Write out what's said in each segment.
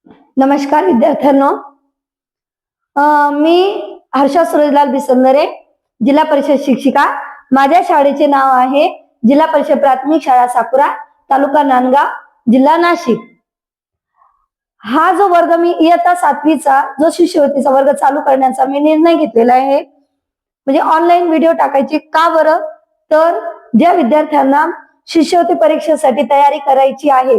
नमस्कार विद्यार्थ्यांनो, मी हर्षा सुरेशलाल बिसंदरे, जिल्हा परिषद शिक्षिका। माझ्या शाळेचे नाव आहे जिल्हा परिषद प्राथमिक शाळा साकुरा, तालुका नांदगाव, जिल्हा नाशिक। हा जो वर्ग मी इयत्ता 7वीचा जो शिष्यवृत्तीचा वर्ग चालू करण्याचा मी निर्णय घेतलेला आहे, म्हणजे ऑनलाईन व्हिडिओ टाकायची का बरं, तर ज्या विद्यार्थ्यांना शिष्यवृत्ती परीक्षेसाठी तयारी करायची आहे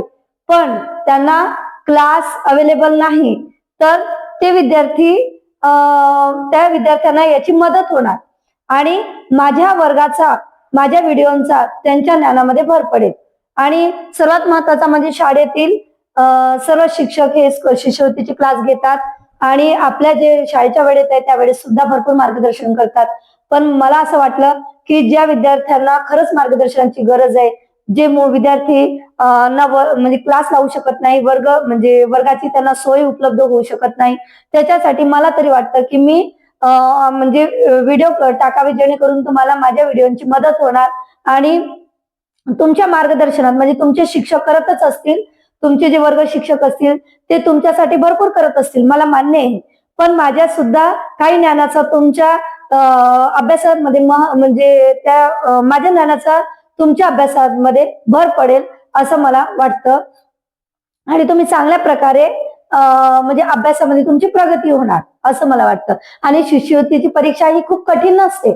पण त्यांना क्लास अवेलेबल नाही, तर ते विद्यार्थी त्या विद्यार्थ्यांना याची मदत होणार आणि माझ्या वर्गाचा, माझ्या व्हिडिओंचा त्यांच्या ज्ञानामध्ये भर पडेल। आणि सर्वात महत्त्वाचा म्हणजे शाळेतील सर्व शिक्षक हे शिष्यवृत्तीचे क्लास घेतात आणि आपल्या जे शाळेच्या वेळेत आहे त्या वेळेस सुद्धा भरपूर मार्गदर्शन करतात। पण मला असं वाटलं की ज्या विद्यार्थ्यांना खरंच मार्गदर्शनाची गरज आहे, जे विद्यार्थी म्हणजे क्लास लावू शकत नाही, वर्गाची त्यांना सोय उपलब्ध होऊ शकत नाही, त्याच्यासाठी मला तरी वाटतं की मी म्हणजे व्हिडिओ टाकावे जेणेकरून तुम्हाला माझ्या व्हिडिओची मदत होणार आणि तुमच्या मार्गदर्शनात म्हणजे तुमचे शिक्षक करतच असतील, तुमचे जे वर्ग शिक्षक असतील ते तुमच्यासाठी भरपूर करत असतील, मला मान्य आहे। पण माझ्या सुद्धा काही ज्ञानाचा तुमच्या अभ्यासामध्ये म्हणजे त्या माझ्या ज्ञानाचा तुमच्या अभ्यासामध्ये भर पडेल असं मला वाटतं आणि तुम्ही चांगल्या प्रकारे म्हणजे अभ्यासामध्ये तुमची प्रगती होणार असं मला वाटतं। आणि शिष्यवृत्तीची परीक्षा ही खूप कठीण नसते,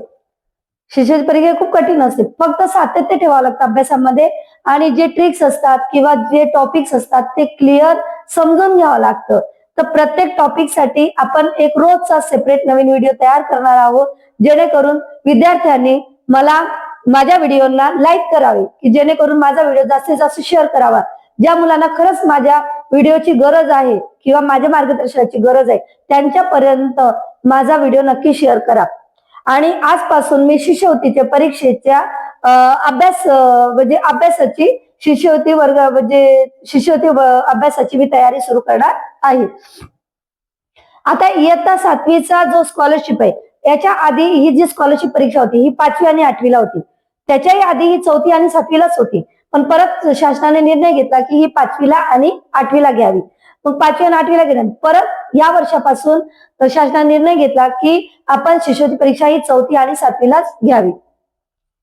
शिष्यवृत्ती परीक्षा खूप कठीण असते, फक्त सातत्य ठेवावं लागतं अभ्यासामध्ये आणि जे ट्रिक्स असतात किंवा जे टॉपिक्स असतात ते क्लिअर समजून घ्यावं लागतं। तर प्रत्येक टॉपिक साठी आपण एक रोजचा सेपरेट नवीन व्हिडिओ तयार करणार आहोत, जेणेकरून विद्यार्थ्यांनी माझ्या व्हिडिओला लाईक करावे की जेणेकरून माझा व्हिडिओ जास्तीत जास्त शेअर करावा। ज्या मुलांना खरंच माझ्या व्हिडिओची गरज आहे किंवा माझ्या मार्गदर्शनाची गरज आहे त्यांच्यापर्यंत माझा व्हिडिओ नक्की शेअर करा। आणि आजपासून मी शिष्यवृत्तीच्या परीक्षेच्या अभ्यासाची शिष्यवृत्ती वर्ग म्हणजे शिष्यवृत्ती अभ्यासाची मी तयारी सुरू करणार आहे। आता इयत्ता 7वीचा जो स्कॉलरशिप आहे, याच्या आधी ही जी स्कॉलरशिप परीक्षा होती ही 5वी आणि 8वीला होती, त्याच्याही आधी ही 4थी आणि 7वीलाच होती, पण परत शासनाने निर्णय घेतला की ही 5वीला आणि 8वीला घ्यावी। मग 5वी आणि 8वीला घेण्यात परत या वर्षापासून शासनाने निर्णय घेतला की आपण शिष्यवृत्ती परीक्षा ही 4थी आणि 7वीलाच घ्यावी।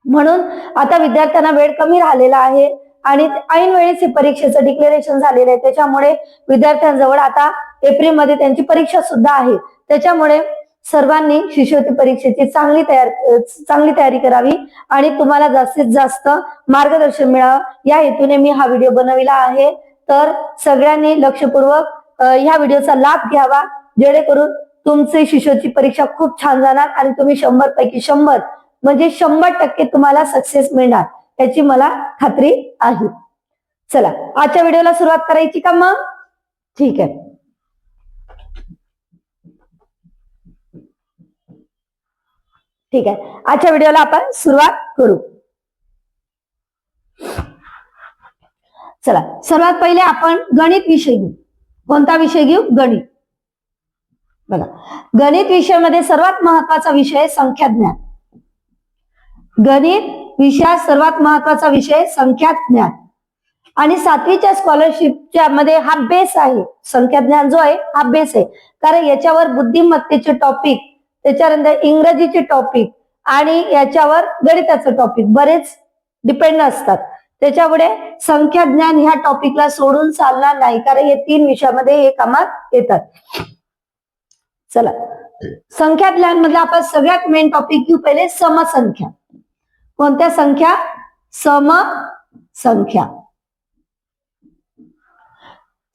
म्हणून आता विद्यार्थ्यांना वेळ कमी राहिलेला आहे आणि ऐन वेळेस परीक्षेचं डिक्लेरेशन झालेलं आहे, त्याच्यामुळे विद्यार्थ्यांजवळ आता एप्रिलमध्ये त्यांची परीक्षा सुद्धा आहे। त्याच्यामुळे सर्वांनी शिष्यवृत्ती परीक्षेची चांगली तयारी करावी आणि तुम्हाला जास्तीत जास्त मार्गदर्शन मिळावं या हेतूने मी हा व्हिडिओ बनविला आहे। तर सगळ्यांनी लक्षपूर्वक ह्या व्हिडिओचा लाभ घ्यावा, जेणेकरून तुमची शिष्यवृत्ती परीक्षा खूप छान जाणार आणि तुम्ही 100 पैकी 100 म्हणजे 100% तुम्हाला सक्सेस मिळणार याची मला खात्री आहे। चला आजच्या व्हिडिओला सुरुवात करायची का मग? ठीक आहे, ठीक आहे, आजच्या व्हिडिओला आपण सुरुवात करू। चला सर्वात पहिले आपण गणित विषय घेऊ। कोणता विषय घेऊ? गणित। बघा, गणित विषयामध्ये सर्वात महत्वाचा विषय संख्याज्ञान। गणित विषयात सर्वात महत्वाचा विषय संख्याज्ञान आणि 7वीच्या स्कॉलरशिपच्या मध्ये हा बेस आहे। संख्याज्ञान जो आहे हा बेस आहे, कारण याच्यावर बुद्धिमत्तेचे टॉपिक, त्याच्यानंतर इंग्रजीचे टॉपिक आणि याच्यावर गणिताचं टॉपिक बरेच डिपेंड असतात। त्याच्यामुळे संख्याज्ञान ह्या टॉपिकला सोडून चालणार नाही, कारण हे 3 विषयामध्ये हे कामात येतात। चला संख्याज्ञान मध्ये आपण सगळ्यात मेन टॉपिक घेऊ पहिले समसंख्या। कोणत्या संख्या? समसंख्या।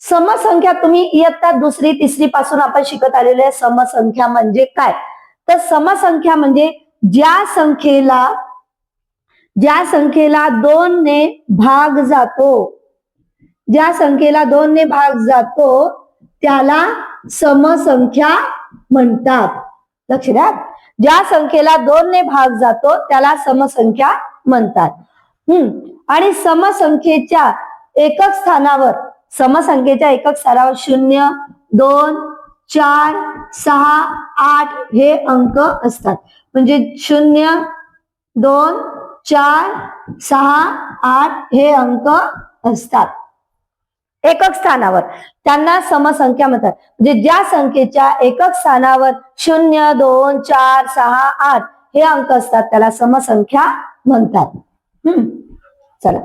समसंख्या तुम्ही इयत्ता 2री 3री पासून आपण शिकत आलेले आहे। समसंख्या म्हणजे काय? तर समसंख्या म्हणजे ज्या संख्येला 2 ने भाग जातो, ज्या संख्येला 2 ने भाग जातो त्याला समसंख्या म्हणतात। लक्ष द्या, ज्या संख्येला 2 ने भाग जातो त्याला समसंख्या म्हणतात। आणि समसंख्येच्या एकक स्थानावर 0, 2, 4, 6, 8 हे अंक असतात। म्हणजे 0, 2, 4, 6, 8 हे अंक असतात। एकक स्थानावर, त्यांना समसंख्या म्हणतात. म्हणजे ज्या संख्येच्या एकक स्थानावर 0, 2, 4, 6, 8 हे अंक असतात त्याला समसंख्या म्हणतात. चला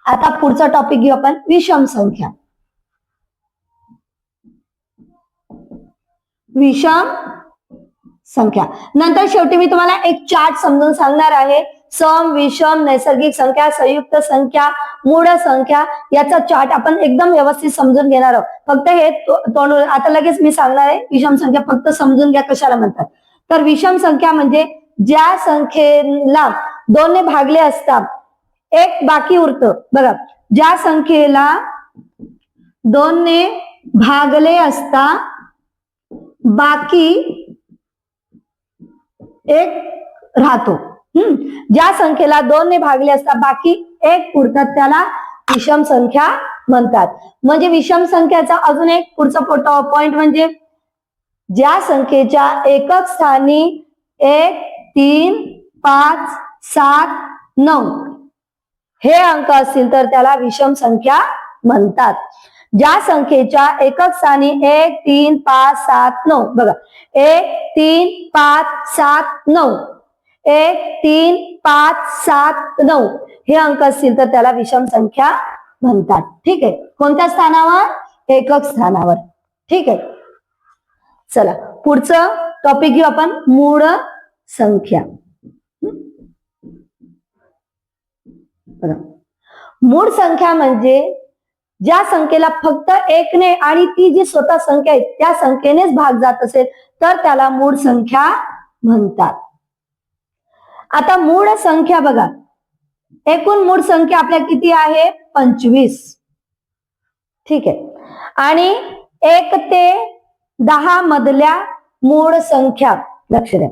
आता पुढचा टॉपिक घेऊ आपण, विषम संख्या. विषम संख्या नंतर शेवटी मी तुम्हाला एक चार्ट समजून सांगणार आहे. सम, विषम, नैसर्गिक संख्या, संयुक्त संख्या, मूळ संख्या याचा चार्ट आपण एकदम व्यवस्थित समजून घेणार आहोत. फक्त हे तोंड आता लगेच मी सांगणार आहे. विषम संख्या फक्त समजून घ्या कशाला म्हणतात. तर विषम संख्या म्हणजे ज्या संख्येला 2 ने भागले असता एक बाकी उरतं. बघा, ज्या संख्येला 2 ने भागले असता बाकी एक राहतो. ज्या संख्येला 2 ने भागले असता बाकी एक उरतात त्याला विषम संख्या म्हणतात. म्हणजे विषम संख्याचा अजून एक पुढचा पॉइंट म्हणजे ज्या संख्येच्या एकक स्थानी 1, 3, 5, 7, 9 हे अंक असतील तर त्याला विषम संख्या म्हणतात. ज्या संख्येच्या एकक स्थानी 1, 3, 5, 7, 9 बघा 1, 3, 5, 7, 9 1, 3, 5, 7, 9 हे अंक असतील तर त्याला विषम संख्या म्हणतात. ठीक आहे. कोणत्या स्थानावर? एकक स्थानावर. ठीक आहे. चला पुढचं टॉपिक घेऊ आपण, मूळ संख्या. मूळ संख्या म्हणजे ज्या संख्येला फक्त 1 ने आणि ती जी स्वतः संख्या आहे त्या संख्येनेच भाग जात असेल तर त्याला मूळ संख्या म्हणतात. आता मूळ संख्या बघा, एकूण मूळ संख्या आपल्या किती आहे? 25. ठीक आहे. आणि 1 ते 10 मधल्या मूळ संख्या लक्ष द्या.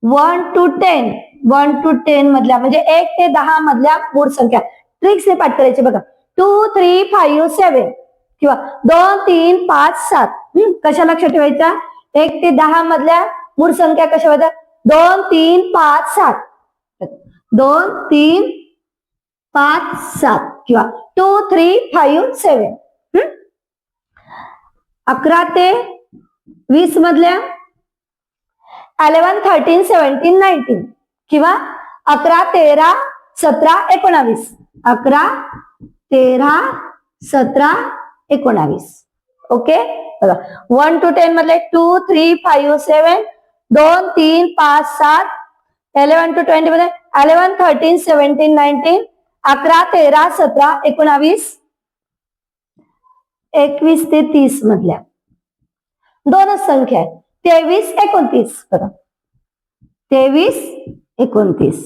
1 to 10 मधल्या म्हणजे 1 ते 10 मधल्या मूळ संख्या ट्रिक्सने पाठ करायचे बघा. 2, 3, 5, 7 किंवा 2, 3, 5, 7 कशा लक्षात ठेवायच्या? 1 ते 10 मधल्या मूळ संख्या कशा होत्या? 2, 3, 5, 7 2, 3, 5, 7 किंवा 2, 3, 5, 7 11 ते 20 मधल्या 11, 13, 17, 19 किंवा 11, 13, 17, 19 11, 13, 17, 19 ओके. बघा 1 to 10 मधले 2, 3, 5, 7 2, 3, 5, 7 11 to 20 मध्ये 11, 13, 17, 19 11, 13, 17, 19 21 ते 30 मधल्या दोनच संख्या आहेत. 23, 29 बघा 23, 29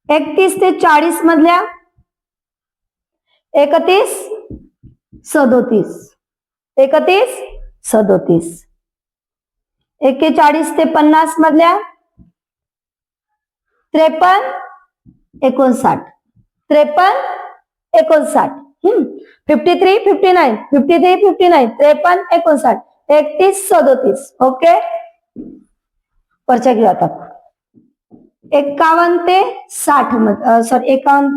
31 ते 40 मधल्या 31, 37 31, 37 41 ते 50 मधल्या 53, 59 53, 59 53, 59 53, 59 53, 59 31, 37 ओके. वरच्या घेऊ आता 51 ते 60 सॉरी 41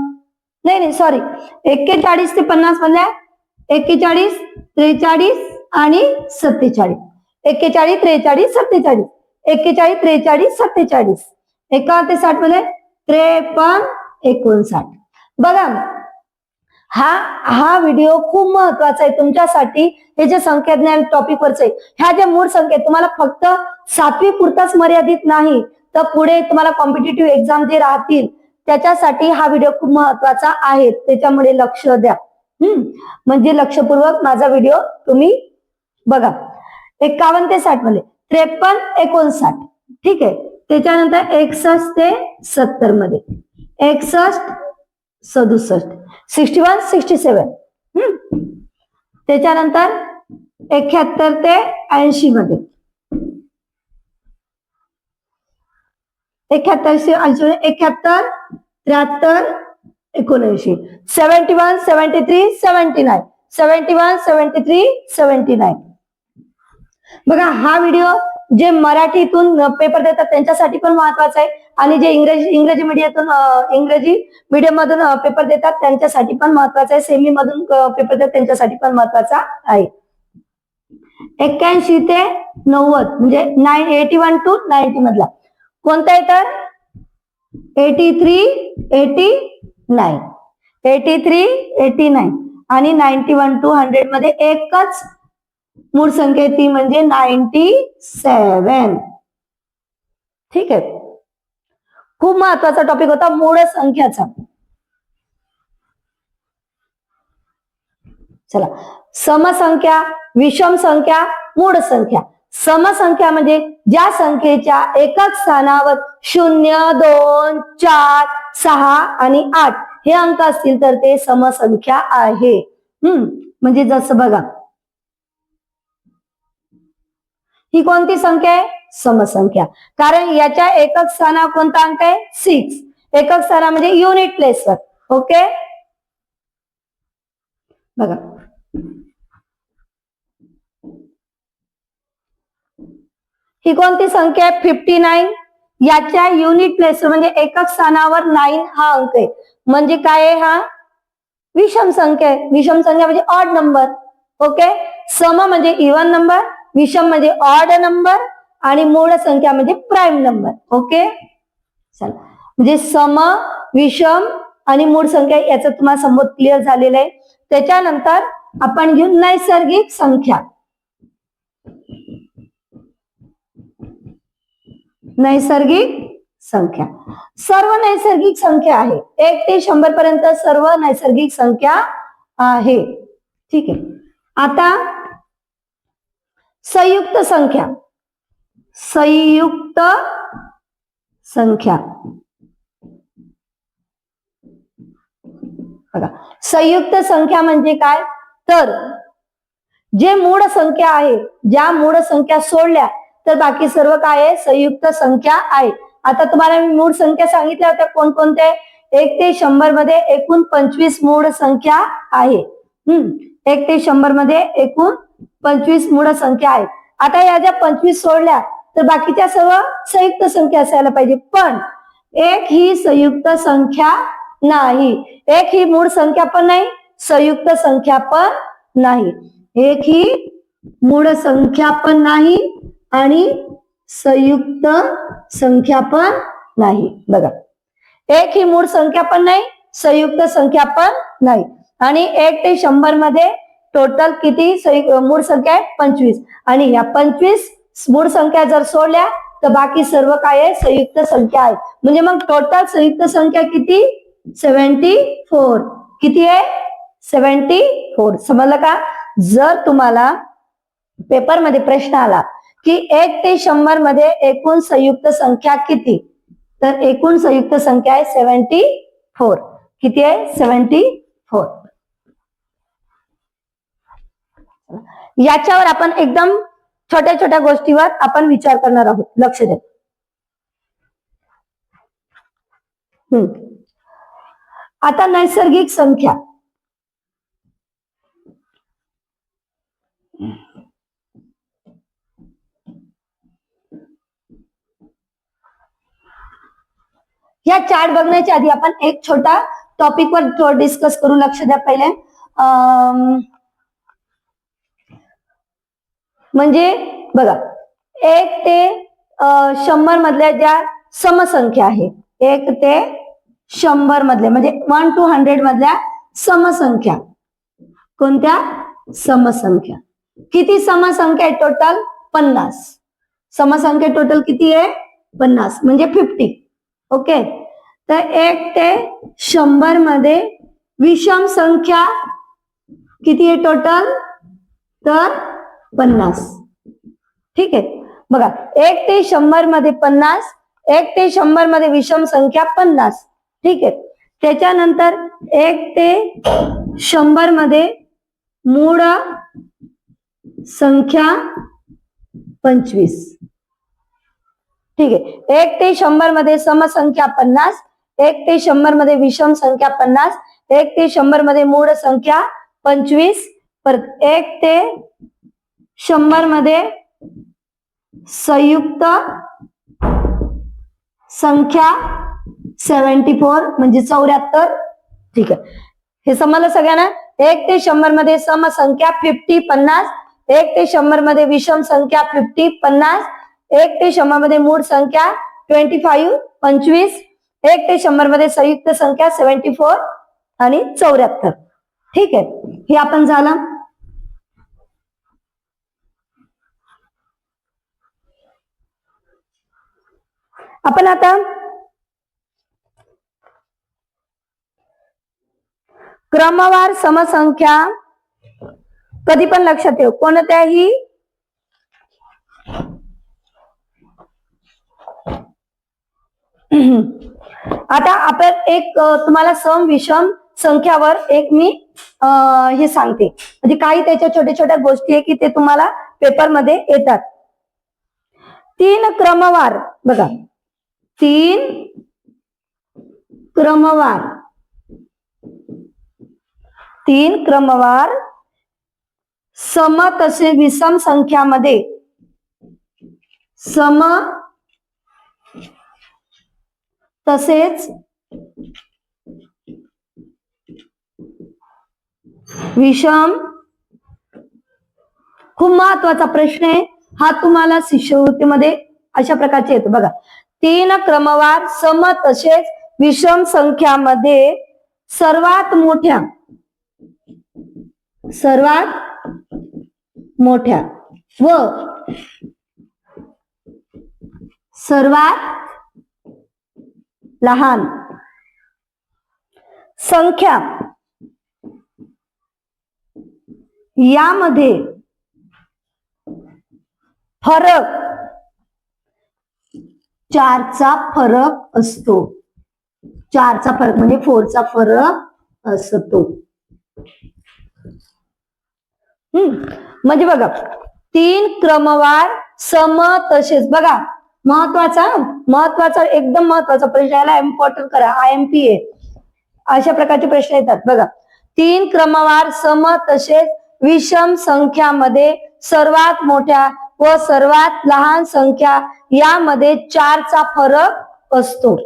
नाही सॉरी 41 ते 50 मधल्या 41, 43 आणि 47 41, 43, 47 41, 43, 47 51 ते 60 मध्ये 53, 59 बघा. हा व्हिडिओ खूप महत्वाचा आहे तुमच्यासाठी. हे जे संख्याज्ञान टॉपिक वरचे ह्या ज्या मूळ संख्या तुम्हाला फक्त 7वी पुरताच मर्यादित नाही तर पुढे तुम्हाला कॉम्पिटिटिव्ह एक्झाम जे राहतील त्याच्यासाठी हा व्हिडिओ खूप महत्वाचा आहे. त्याच्यामुळे लक्ष द्या. म्हणजे लक्षपूर्वक माझा व्हिडिओ तुम्ही बघा. 51 ते 60 मध्ये 53, 59 ठीक आहे. त्याच्यानंतर 61 ते 70 मध्ये 61, 67 61, 67 त्याच्यानंतर 71 ते 80 मध्ये 71, 80 71, 73, 79 71, 73, 79 71, 73, 79 बघा. हा व्हिडिओ जे मराठीतून पेपर देतात त्यांच्यासाठी पण महत्वाचं आहे आणि जे इंग्रजी मीडियम मधून पेपर देतात त्यांच्यासाठी पण महत्वाचं आहे, सेमी मधून पेपर देतात त्यांच्यासाठी पण महत्वाचा आहे. 81 ते 90 म्हणजे 81 to 90 मधला कोणता आहे तर 83, 89, 83, 89 आणि 91 to 100 मध्ये एकच मूळ संख्या ती म्हणजे 97. ठीक आहे, खूप महत्वाचा टॉपिक होता मूळ संख्याचा. चला, समसंख्या, विषम संख्या, मूळ संख्या. समसंख्या म्हणजे ज्या संख्येच्या एकक स्थानावर 0, 2, 4, 6 आणि 8 हे अंक असतील तर ते समसंख्या आहे. म्हणजे जसं बघा, ही कोणती संख्या आहे? समसंख्या. कारण याच्या एकक स्थानावर कोणता अंक आहे? 6. एकक स्थाना म्हणजे युनिट प्लेसवर. ओके, बघा ही कोणती संख्या आहे? 59. याच्या युनिट प्लेसवर म्हणजे एकक स्थानावर 9 हा अंक आहे. म्हणजे काय आहे? हा विषम संख्या आहे. विषम संख्या म्हणजे ऑड नंबर. ओके, सम म्हणजे इव्हन नंबर, विषम म्हणजे ऑड नंबर आणि मूळ संख्या म्हणजे प्राईम नंबर. ओके, चला, म्हणजे सम, विषम आणि मूळ संख्या याचं तुम्हाला समोर क्लिअर झालेलं आहे. त्याच्यानंतर आपण घेऊ नैसर्गिक संख्या. नैसर्गिक संख्या सर्व नैसर्गिक संख्या आहे. 1 ते 100 पर्यंत सर्व नैसर्गिक संख्या आहे. ठीक आहे, आता संयुक्त संख्या. संयुक्त संख्या बघा, संयुक्त संख्या म्हणजे काय तर जे मूळ संख्या आहे, ज्या मूळ संख्या सोडल्या तर बाकी सर्व काय आहे? संयुक्त संख्या आहे. आता तुम्हाला मी मूळ संख्या सांगितल्या होत्या कोणकोणत्या? 1 ते 100 मध्ये एकूण 25 मूळ संख्या आहे. 1 ते 100 मध्ये एकूण 25 मूळ संख्या आहे. आता या ज्या 25 सोडल्या तर बाकीच्या सर्व संयुक्त संख्या असायला पाहिजे, पण एक ही संयुक्त संख्या नाही. एक ही मूळ संख्या पण नाही, संयुक्त संख्या पण नाही. एक ही मूळ संख्या पण नाही आणि संयुक्त संख्या पण नाही. बघा, एक ही मूळ संख्या पण नाही, संयुक्त संख्या पण नाही. आणि 1 ते 100 मध्ये टोटल किती मूळ संख्या आहे? 25. आणि या 25 मूळ संख्या जर सोडल्या तर बाकी सर्व काय आहे? संयुक्त संख्या आहे. म्हणजे मग टोटल संयुक्त संख्या किती? 74. किती आहे? 74. समजलं का? जर तुम्हाला पेपरमध्ये प्रश्न आला की 1 ते 100 मध्ये एकूण संयुक्त संख्या किती, तर एकूण संयुक्त संख्या आहे 74. किती आहे? 74. याच्यावर आपण एकदम छोट्या छोट्या गोष्टीवर आपण विचार करणार आहोत. लक्ष द्या. आता नैसर्गिक संख्या. या चार्ट बघण्याच्या आधी आपण एक छोटा टॉपिक वर डिस्कस करू. लक्ष द्या. पहिले म्हणजे बघा, 1 ते 100 मधल्या ज्या समसंख्या आहे, 1 ते 100 मधल्या म्हणजे 1 to 100 मधल्या समसंख्या कोणत्या? समसंख्या. किती समसंख्या आहे टोटल? 50. समसंख्या टोटल किती आहे? 50 म्हणजे 50. ओके, तर 1 ते 100 मध्ये विषम संख्या किती आहे टोटल? तर 50. ठीक आहे, बघा, 1 ते 100 मध्ये 50, 1 ते 100 मध्ये विषम संख्या 50. ठीक आहे, त्याच्यानंतर 1 ते 100 मध्ये मूळ संख्या 25. ठीक आहे, 1 ते 100 मध्ये समसंख्या 50, 1 ते 100 मध्ये विषम संख्या 50, 1 ते 100 मध्ये मूळ संख्या 25, परत 1 ते 100 मध्ये संयुक्त संख्या 74 म्हणजे 74. ठीक आहे, हे समजलं सगळ्यांना. 1 ते 100 मध्ये सम संख्या 50 50, 1 ते 100 मध्ये विषम संख्या 50 50, 1 ते 100 मध्ये मूळ संख्या 25 25, 1 ते 100 मध्ये संयुक्त संख्या 74 आणि 74. ठीक आहे, हे आपण झालं. आपण आता क्रमवार समसंख्या कधी पण लक्षात ठेव, कोणत्याही आता आपण एक तुम्हाला सम विषम संख्यावर एक मी हे सांगते, म्हणजे काही त्याच्या छोट्या छोट्या गोष्टी आहे की ते तुम्हाला पेपरमध्ये येतात. 3 क्रमवार बघा, 3 क्रमवार, 3 क्रमवार सम तसे विषम संख्यामध्ये, सम तसेच विषम, खूप महत्वाचा प्रश्न आहे हा, तुम्हाला शिष्यवृत्तीमध्ये अशा प्रकारचे येतो बघा. 3 क्रमवार सम तसेच विषम संख्यामध्ये सर्वात मोठ्या व सर्वात लहान संख्या यामध्ये फरक 4चा फरक असतो. 4चा फरक म्हणजे 4चा फरक असतो. म्हणजे बघा, 3 क्रमवार सम तसेच, बघा महत्वाचा एकदम महत्वाचा प्रश्न, याला इम्पॉर्टंट करा, IMP आहे. अशा प्रकारचे प्रश्न येतात बघा. 3 क्रमवार सम तसेच विषम संख्यामध्ये सर्वात मोठ्या व सर्वात लहान संख्या यामध्ये 4चा फरक असतो.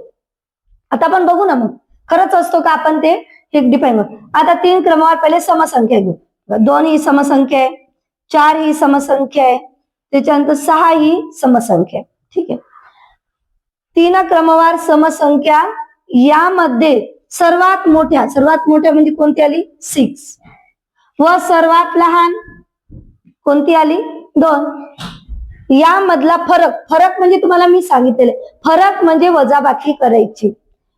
आता आपण बघू ना, मग खरंच असतो का, आपण ते एक डिफाईन करू. आता 3 क्रमवार पहिले समसंख्या घेऊ. 2 ही समसंख्या आहे, 4 ही समसंख्या आहे, त्याच्यानंतर 6 ही समसंख्या आहे. ठीक आहे, 3 क्रमवार समसंख्या यामध्ये सर्वात मोठ्या म्हणजे कोणती आली, 6, व सर्वात लहान कोणती आली, 2. यामधला फरक म्हणजे तुम्हाला मी सांगितलेले, फरक म्हणजे वजाबाकी करायची,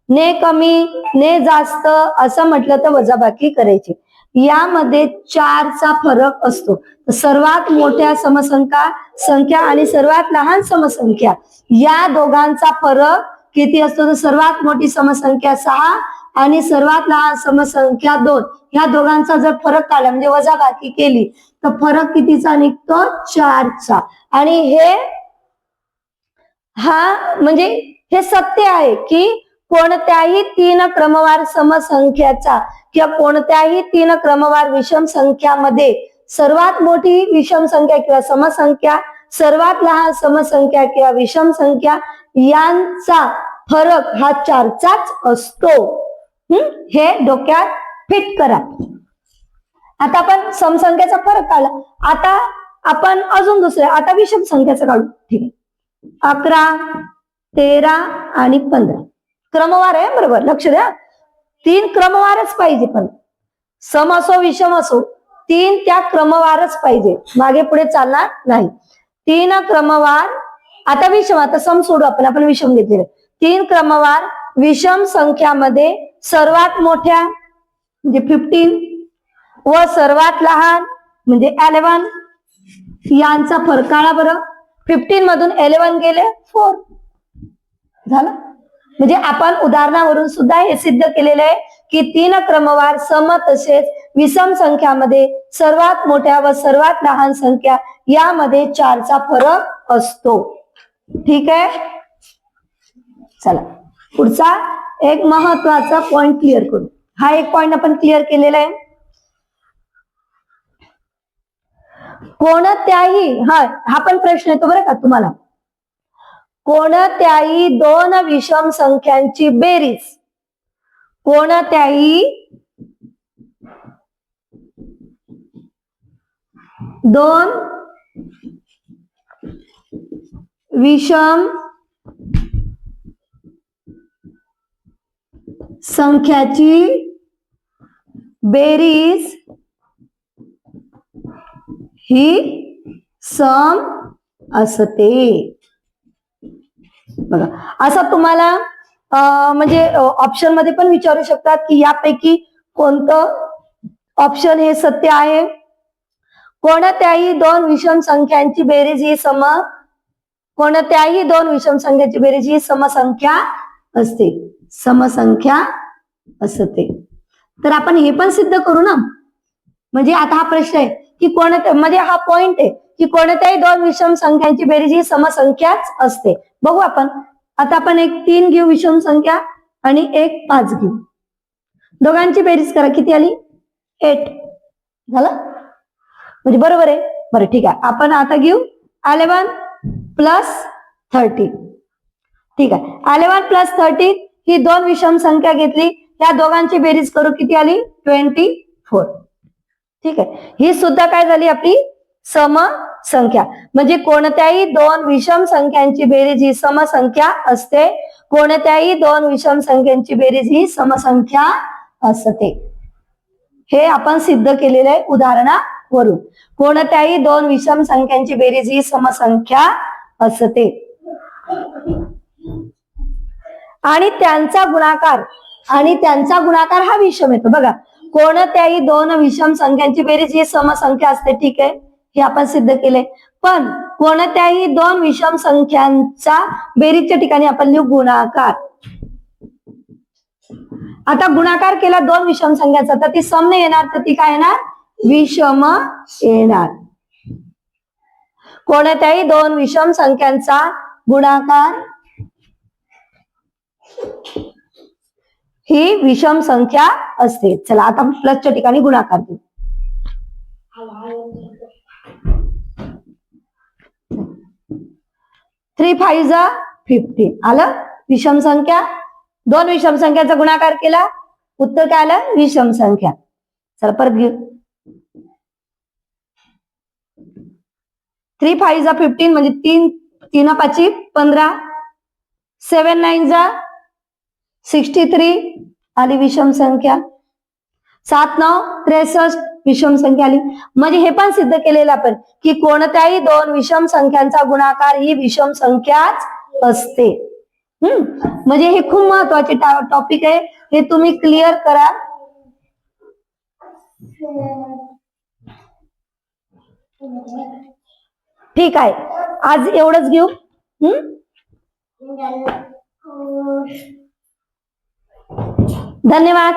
ने कमी ने जास्त असं म्हटलं तर वजाबाकी करायची. यामध्ये 4चा फरक असतो. सर्वात मोठ्या समसंख्या आणि सर्वात लहान समसंख्या या दोघांचा फरक किती असतो, तर सर्वात मोठी समसंख्या 6 आणि सर्वात लहान समसंख्या 2. या दोघांचा जर फरक काढला म्हणजे वजाबाकी केली तर फरक कितीचा निघतो, 4चा. आणि म्हणजे हे सत्य आहे की कोणत्याही 3 क्रमवार समसंख्याचा किंवा कोणत्याही 3 क्रमवार विषम संख्यामध्ये सर्वात मोठी विषम संख्या किंवा समसंख्या, सर्वात लहान समसंख्या किंवा विषम संख्या यांचा फरक हा 4चाच असतो. हे डोक्यात फिट करा. आता आपण समसंख्याचा फरक काढला, आता आपण अजून दुसऱ्या, आता विषम संख्याचा काढू. ठीक आहे, 11 13 आणि 15 क्रमवार आहे, बरोबर, लक्ष द्या. 3 क्रमवारच पाहिजे, पण सम असो विषम असो 3 त्या क्रमवारच पाहिजे, मागे पुढे चालणार नाही. 3 क्रमवार, आता विषम, आता सम सोडू आपण विषम घेतलेले. 3 क्रमवार विषम संख्यामध्ये सर्वात मोठ्या म्हणजे 15 व सर्वात लहान म्हणजे 11 यांचा फरक काढा बरं. 15 मधून 11 गेले 4 झालं. म्हणजे आपण उदाहरणावरून सुद्धा हे सिद्ध केलेले आहे की 3 क्रमवार सम तसेच विषम संख्यामध्ये सर्वात मोठ्या व सर्वात लहान संख्या यामध्ये 4चा फरक असतो. ठीक आहे, चला पुढचा एक महत्वाचा पॉइंट क्लिअर करू. हा एक पॉइंट आपण क्लिअर केलेला आहे. कोणत्याही हा पण प्रश्न येतो बरं का तुम्हाला. कोणत्याही दोन विषम संख्यांची बेरीज, कोणत्याही दोन विषम संख्याची बेरीज ही सम असते. बघा, असं तुम्हाला म्हणजे ऑप्शन मध्ये पण विचारू शकतात की यापैकी कोणतं ऑप्शन हे सत्य आहे. कोणत्याही दोन विषम संख्यांची बेरीज ही कोणत्याही दोन विषम संख्यांची बेरीज ही समसंख्या असते, समसंख्या असते. तर आपण हे पण सिद्ध करू ना. म्हणजे आता हा प्रश्न आहे की म्हणजे हा पॉइंट आहे की कोणत्याही दोन विषम संख्यांची बेरीज ही समसंख्याच असते. बघू आपण. आता आपण एक 3 घेऊ विषम संख्या आणि एक 5 घेऊ. दोघांची बेरीज करा, किती आली? 8 झालं. म्हणजे बरोबर आहे. बरं ठीक आहे, आपण आता घेऊ 11 प्लस 13. ठीक आहे, 11 प्लस 13 ही दोन विषम संख्या घेतली, या दोघांची बेरीज करू, किती आली? 24. ठीक आहे, ही सुद्धा काय झाली आपली समसंख्या. म्हणजे कोणत्याही दोन विषम संख्यांची बेरीज ही समसंख्या असते. कोणत्याही दोन विषम संख्यांची बेरीज ही समसंख्या असते. हे आपण सिद्ध केलेले आहे उदाहरणावरून. कोणत्याही दोन विषम संख्यांची बेरीज ही समसंख्या असते आणि त्यांचा गुणाकार हा विषम येतो. बघा, कोणत्याही दोन विषम संख्यांची बेरीज ही समसंख्या असते. ठीक आहे, हे आपण सिद्ध केले. पण कोणत्याही दोन विषम संख्यांचा बेरीजच्या ठिकाणी आपण लिहू गुणाकार. आता गुणाकार केला दोन विषम संख्याचा, तर ती सम नाही येणार, तर ती काय येणार? विषम येणार. कोणत्याही दोन विषम संख्यांचा गुणाकार ही विषम संख्या असते. चला आता प्लसच्या ठिकाणी गुणाकार देऊ. 3 5 जा 15 आलं. विषम संख्या, दोन विषम संख्याचा गुणाकार केला, उत्तर काय आलं? विषम संख्या. चला परत घेऊ. 3 5 जा 15 म्हणजे 3 3 5 15. 7 9 जा 63 आली विषम संख्या. 7 9 63 विषम संख्या आली. म्हणजे हे पण सिद्ध केलेलं आपण की कोणत्याही दोन विषम संख्यांचा गुणाकार ही विषम संख्याच असते. म्हणजे हे खूप महत्वाचे टॉपिक आहे, हे तुम्ही क्लिअर करा. ठीक आहे, आज एवढंच घेऊ. धन्यवाद.